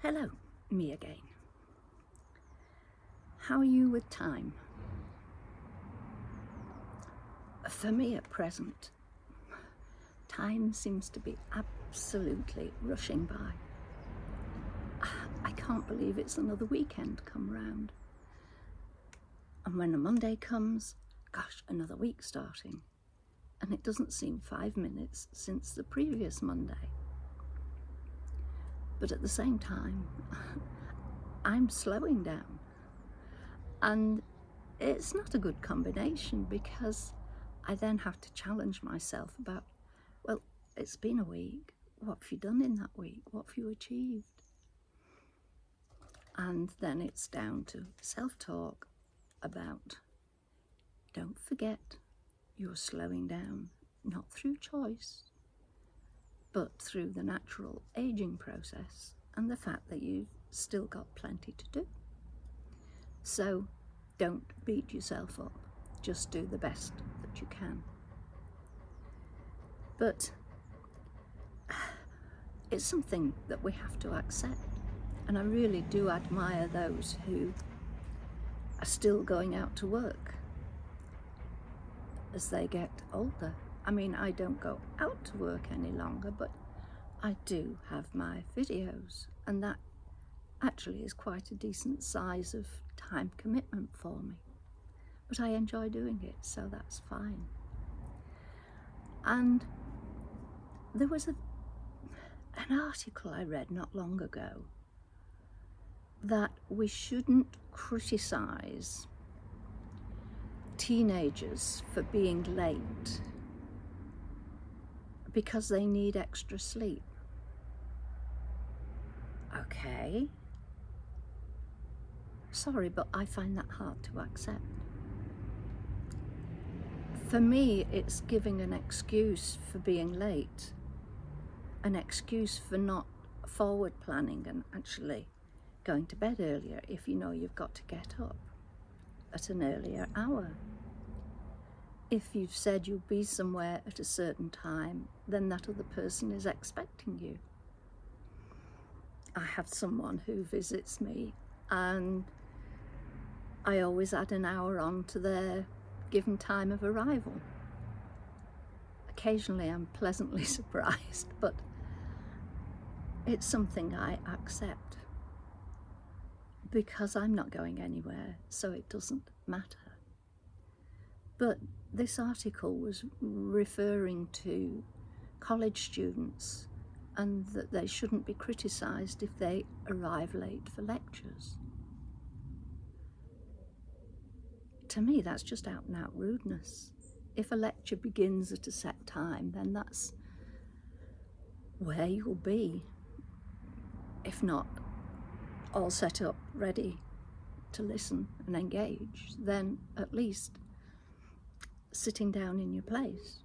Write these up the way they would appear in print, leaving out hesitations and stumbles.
Hello, me again. How are you with time? For me at present, time seems to be absolutely rushing by. I can't believe it's another weekend come round. And when a Monday comes, gosh, another week starting. And it doesn't seem 5 minutes since the previous Monday. But at the same time, I'm slowing down. And it's not a good combination because I then have to challenge myself about, well, it's been a week. What have you done in that week? What have you achieved? And then it's down to self-talk about, don't forget, you're slowing down, not through choice, but through the natural aging process and the fact that you've still got plenty to do. So don't beat yourself up. Just do the best that you can. But it's something that we have to accept. And I really do admire those who are still going out to work as they get older. I mean, I don't go out to work any longer, but I do have my videos, and that actually is quite a decent size of time commitment for me. But I enjoy doing it, so that's fine. And there was an article I read not long ago that we shouldn't criticize teenagers for being late because they need extra sleep. Okay. Sorry, but I find that hard to accept. For me, it's giving an excuse for being late, an excuse for not forward planning and actually going to bed earlier if you know you've got to get up at an earlier hour. If you've said you'll be somewhere at a certain time, then that other person is expecting you. I have someone who visits me and I always add an hour on to their given time of arrival. Occasionally I'm pleasantly surprised, but it's something I accept because I'm not going anywhere, so it doesn't matter. But this article was referring to college students and that they shouldn't be criticised if they arrive late for lectures. To me, that's just out and out rudeness. If a lecture begins at a set time, then that's where you'll be. If not all set up, ready to listen and engage, then at least sitting down in your place.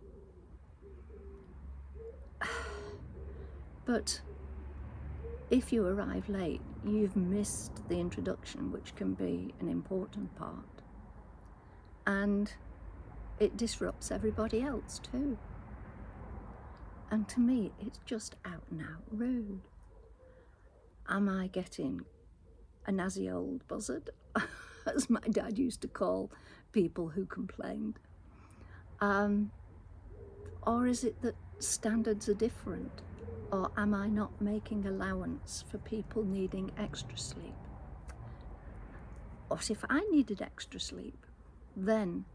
But if you arrive late, you've missed the introduction, which can be an important part. And it disrupts everybody else too. And to me, it's just out and out rude. Am I getting a nazi old buzzard, as my dad used to call people who complained? Or is it that standards are different? Or am I not making allowance for people needing extra sleep? What if I needed extra sleep? Then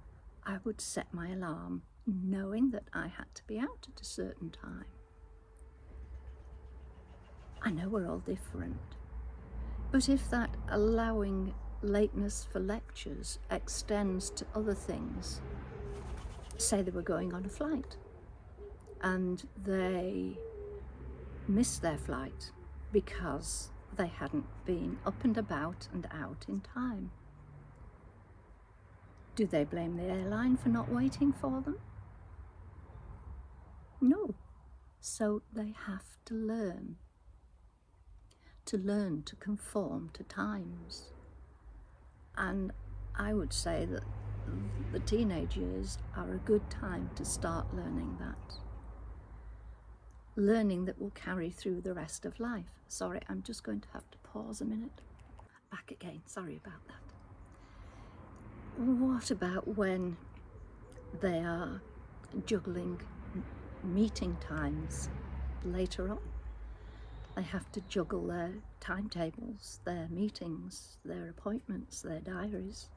I would set my alarm knowing that I had to be out at a certain time. I know we're all different, but if that allowing lateness for lectures extends to other things, say they were going on a flight and they missed their flight because they hadn't been up and about and out in time. Do they blame the airline for not waiting for them? No. So they have to learn to conform to times. And I would say that the teenage years are a good time to start learning that. learning that will carry through the rest of life. Sorry, I'm just going to have to pause a minute. Back again, sorry about that. What about when they are juggling meeting times later on? They have to juggle their timetables, their meetings, their appointments, their diaries.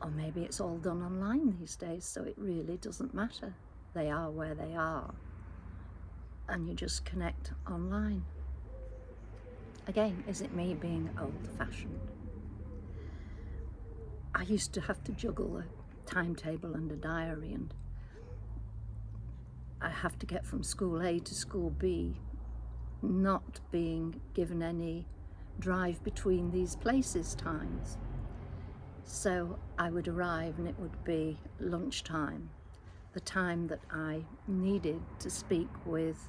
Or maybe it's all done online these days, so it really doesn't matter. They are where they are, and you just connect online. Again, is it me being old-fashioned? I used to have to juggle a timetable and a diary, and I have to get from school A to school B, not being given any drive between these places times. So I would arrive and it would be lunchtime, the time that I needed to speak with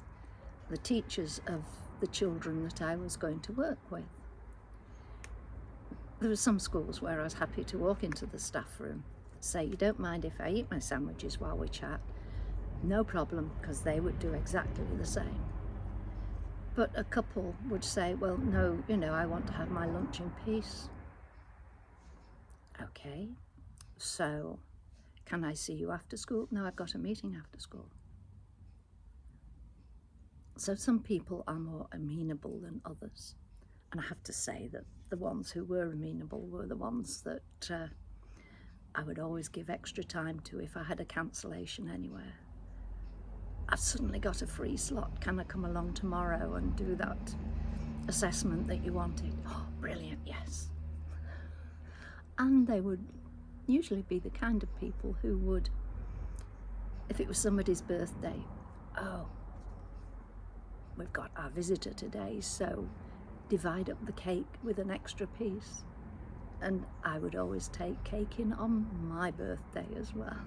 the teachers of the children that I was going to work with. There were some schools where I was happy to walk into the staff room, say, "You don't mind if I eat my sandwiches while we chat?" No problem, because they would do exactly the same. But a couple would say, "Well, no, I want to have my lunch in peace." Okay, so can I see you after school? No, I've got a meeting after school. So some people are more amenable than others. And I have to say that the ones who were amenable were the ones that I would always give extra time to if I had a cancellation anywhere. I've suddenly got a free slot. Can I come along tomorrow and do that assessment that you wanted? Oh, brilliant, yes. And they would usually be the kind of people who would, if it was somebody's birthday, "Oh, we've got our visitor today, so divide up the cake with an extra piece." And I would always take cake in on my birthday as well.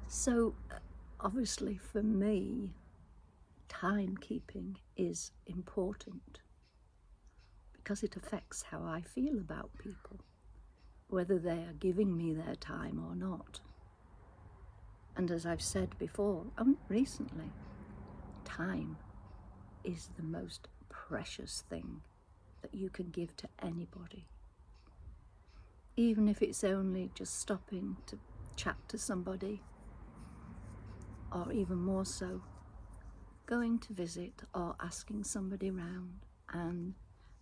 So obviously for me, timekeeping is important because it affects how I feel about people, whether they are giving me their time or not. And as I've said before, recently, time is the most precious thing that you can give to anybody. Even if it's only just stopping to chat to somebody, or even more so, going to visit or asking somebody round and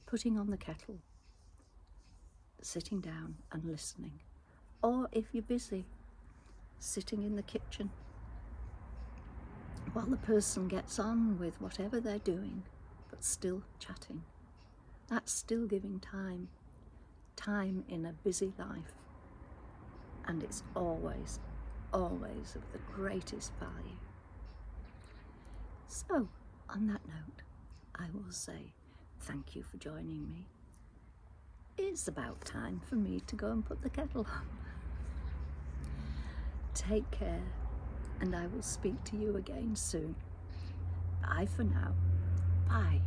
putting on the kettle, sitting down and listening. Or if you're busy, sitting in the kitchen while the person gets on with whatever they're doing, but still chatting. That's still giving time in a busy life. And it's always, always of the greatest value. So, on that note, I will say thank you for joining me. It's about time for me to go and put the kettle on. Take care, and I will speak to you again soon. Bye for now. Bye.